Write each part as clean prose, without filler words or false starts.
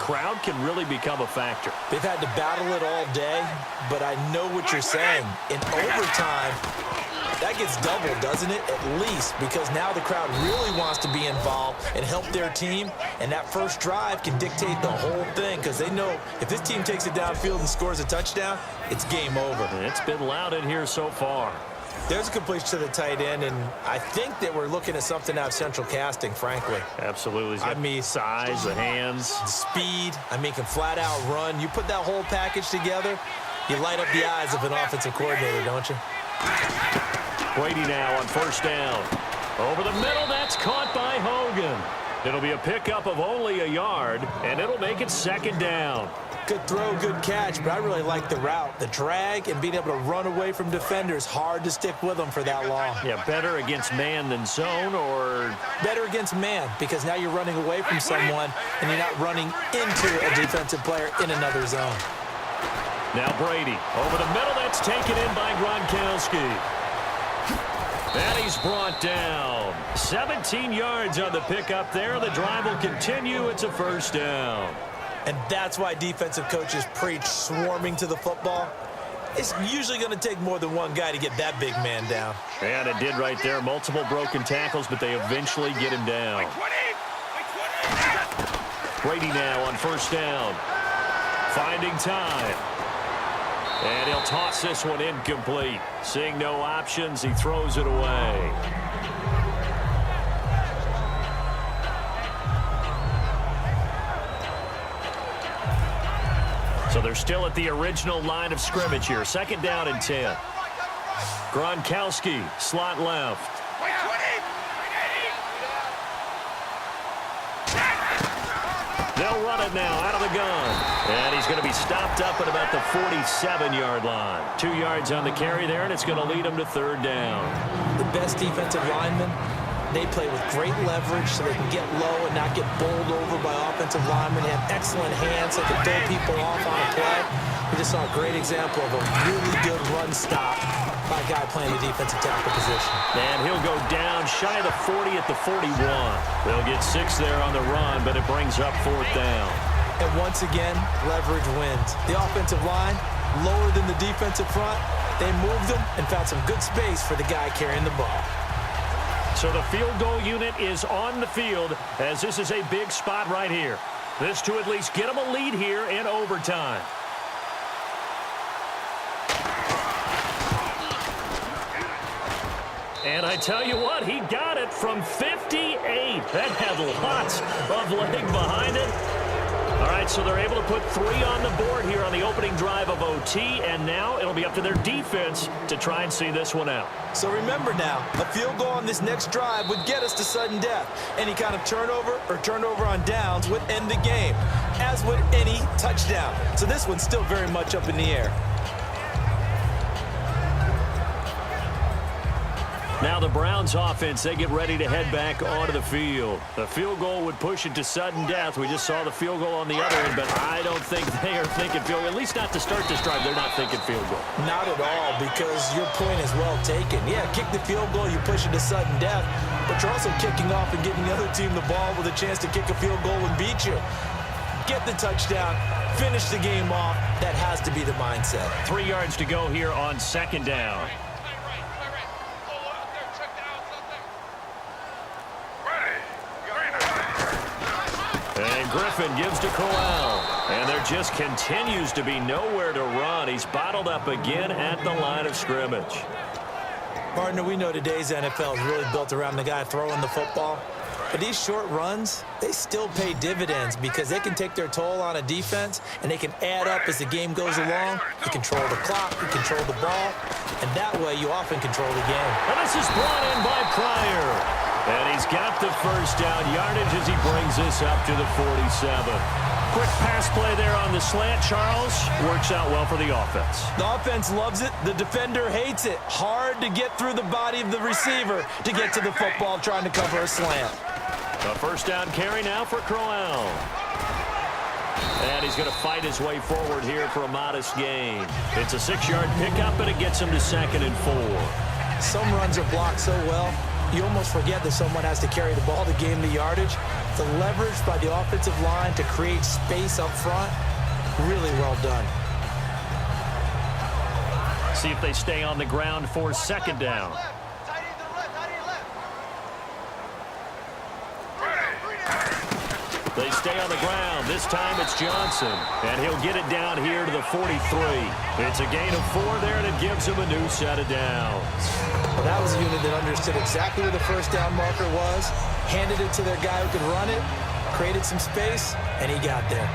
crowd can really become a factor. They've had to battle it all day, but I know what you're saying. In overtime, that gets doubled, doesn't it? At least, because now the crowd really wants to be involved and help their team, and that first drive can dictate the whole thing because they know if this team takes it downfield and scores a touchdown, it's game over. It's been loud in here so far. There's a completion to the tight end, and I think that we're looking at something out of Central Casting, frankly. Absolutely. I mean, size, the hands. Speed, can flat out run. You put that whole package together, you light up the eyes of an offensive coordinator, don't you? Brady now on first down. Over the middle, that's caught by Hogan. It'll be a pickup of only a yard, and it'll make it second down. Good throw, good catch, but I really like the route. The drag and being able to run away from defenders, hard to stick with them for that long. Yeah, better against man than zone, or? Better against man, because now you're running away from someone, and you're not running into a defensive player in another zone. Now Brady, over the middle, that's taken in by Gronkowski. And he's brought down. 17 yards on the pickup there. The drive will continue. It's a first down. And that's why defensive coaches preach swarming to the football. It's usually going to take more than one guy to get that big man down. And it did right there. Multiple broken tackles, but they eventually get him down. Brady now on first down. Finding time. And he'll toss this one incomplete. Seeing no options, he throws it away. So they're still at the original line of scrimmage here. Second down and 10. Gronkowski, slot left. They'll run it now out of the gun. And he's going to be stopped up at about the 47-yard line. 2 yards on the carry there, and it's going to lead him to third down. The best defensive linemen, they play with great leverage so they can get low and not get bowled over by offensive linemen. They have excellent hands. They can throw people off on a play. We just saw a great example of a really good run stop by a guy playing the defensive tackle position. And he'll go down shy of the 40 at the 41. They'll get 6 there on the run, but it brings up fourth down. And once again, leverage wins. The offensive line, lower than the defensive front, they moved them and found some good space for the guy carrying the ball. So the field goal unit is on the field as this is a big spot right here. This to at least get them a lead here in overtime. And I tell you what, he got it from 58. That had lots of leg behind it. All right, so they're able to put 3 on the board here on the opening drive of OT, and now it'll be up to their defense to try and see this one out. So remember now, a field goal on this next drive would get us to sudden death. Any kind of turnover or turnover on downs would end the game, as would any touchdown. So this one's still very much up in the air. Now the Browns offense, they get ready to head back onto the field. The field goal would push it to sudden death. We just saw the field goal on the other end, but I don't think they are thinking field goal. At least not to start this drive. They're not thinking field goal. Not at all, because your point is well taken. Yeah, kick the field goal, you push it to sudden death, but you're also kicking off and giving the other team the ball with a chance to kick a field goal and beat you. Get the touchdown, finish the game off. That has to be the mindset. 3 yards to go here on second down. And Griffin gives to Corral. And there just continues to be nowhere to run. He's bottled up again at the line of scrimmage. Partner, we know today's NFL is really built around the guy throwing the football. But these short runs, they still pay dividends because they can take their toll on a defense and they can add up as the game goes along. You control the clock, you control the ball, and that way you often control the game. And this is brought in by Pryor. And he's got the first down yardage as he brings this up to the 47. Quick pass play there on the slant, Charles. Works out well for the offense. The offense loves it. The defender hates it. Hard to get through the body of the receiver to get to the football trying to cover a slant. A first down carry now for Crowell. And he's going to fight his way forward here for a modest gain. It's a 6-yard pickup, and it gets him to 2nd and 4. Some runs are blocked so well, you almost forget that someone has to carry the ball to gain the yardage. The leverage by the offensive line to create space up front, really well done. See if they stay on the ground for second down. They stay on the ground. This time it's Johnson. And he'll get it down here to the 43. It's a gain of 4 there, and it gives him a new set of downs. Well, that was a unit that understood exactly where the first down marker was, handed it to their guy who could run it, created some space, and he got there.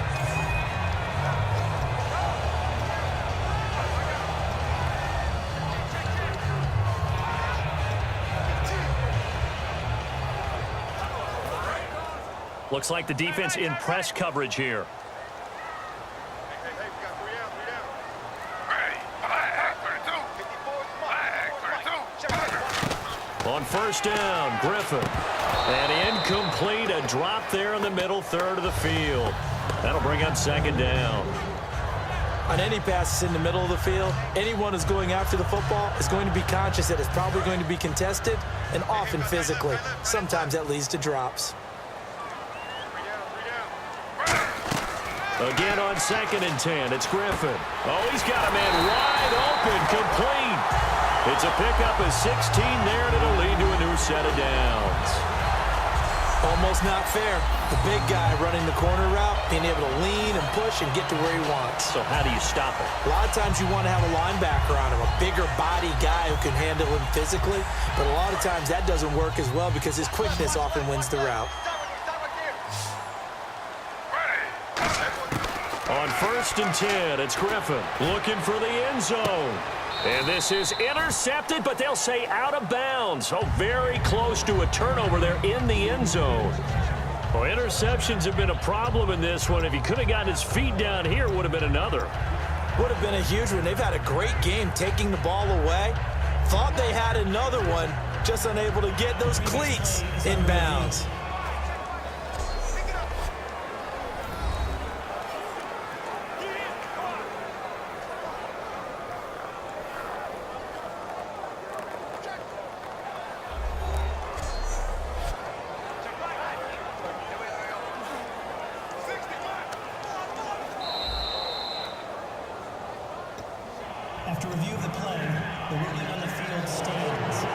Looks like the defense in press coverage here. On first down, Griffin. And incomplete, a drop there in the middle third of the field. That'll bring up second down. On any passes in the middle of the field, anyone who's going after the football is going to be conscious that it's probably going to be contested and often physically. Sometimes that leads to drops. Again on 2nd and 10, it's Griffin. Oh, he's got a man wide open, complete. It's a pickup of 16 there, and it'll lead to a new set of downs. Almost not fair. The big guy running the corner route, being able to lean and push and get to where he wants. So how do you stop it? A lot of times you want to have a linebacker on him, a bigger body guy who can handle him physically, but a lot of times that doesn't work as well because his quickness often wins the route. On 1st and 10, it's Griffin looking for the end zone. And this is intercepted, but they'll say out of bounds. Oh, very close to a turnover there in the end zone. Well, interceptions have been a problem in this one. If he could have gotten his feet down here, it would have been another. Would have been a huge one. They've had a great game taking the ball away. Thought they had another one, just unable to get those cleats in bounds. After review of the play, the ruling on the field stands.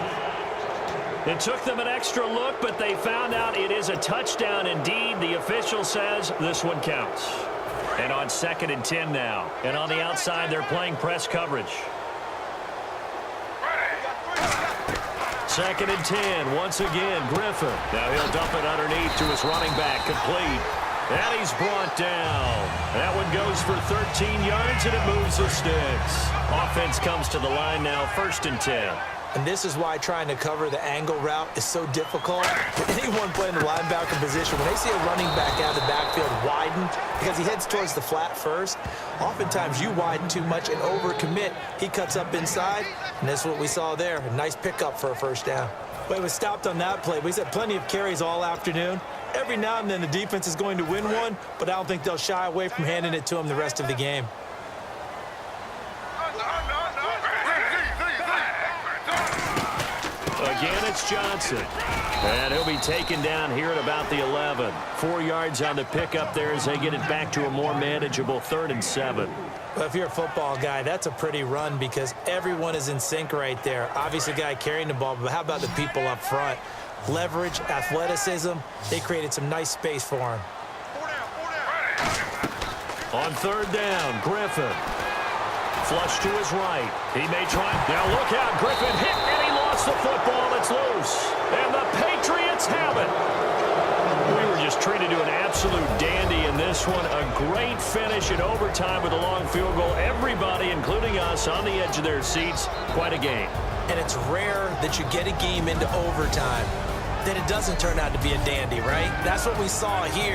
It took them an extra look, but they found out it is a touchdown indeed. The official says this one counts. And on 2nd and 10 now. And on the outside, they're playing press coverage. 2nd and 10, once again, Griffin. Now he'll dump it underneath to his running back, complete. And he's brought down. That one goes for 13 yards, and it moves the sticks. Offense comes to the line now, 1st and 10. And this is why trying to cover the angle route is so difficult. Anyone playing the linebacker position, when they see a running back out of the backfield widen, because he heads towards the flat first, oftentimes you widen too much and overcommit. He cuts up inside, and that's what we saw there. A nice pickup for a first down. But it was stopped on that play. We had plenty of carries all afternoon. Every now and then the defense is going to win one, but I don't think they'll shy away from handing it to him the rest of the game. Again, it's Johnson. And he'll be taken down here at about the 11. 4 yards on the pickup there as they get it back to a more manageable 3rd and 7. Well, if you're a football guy, that's a pretty run because everyone is in sync right there. Obviously, the guy carrying the ball, but how about the people up front? Leverage, athleticism, they created some nice space for him. On 3rd down, Griffin. Flush to his right. He may try. Now look out. Griffin hit, and he lost the football. It's loose. And the Patriots have it. We were just treated to an absolute dandy in this one. A great finish in overtime with a long field goal. Everybody, including us, on the edge of their seats. Quite a game. And it's rare that you get a game into overtime, that it doesn't turn out to be a dandy, right? That's what we saw here.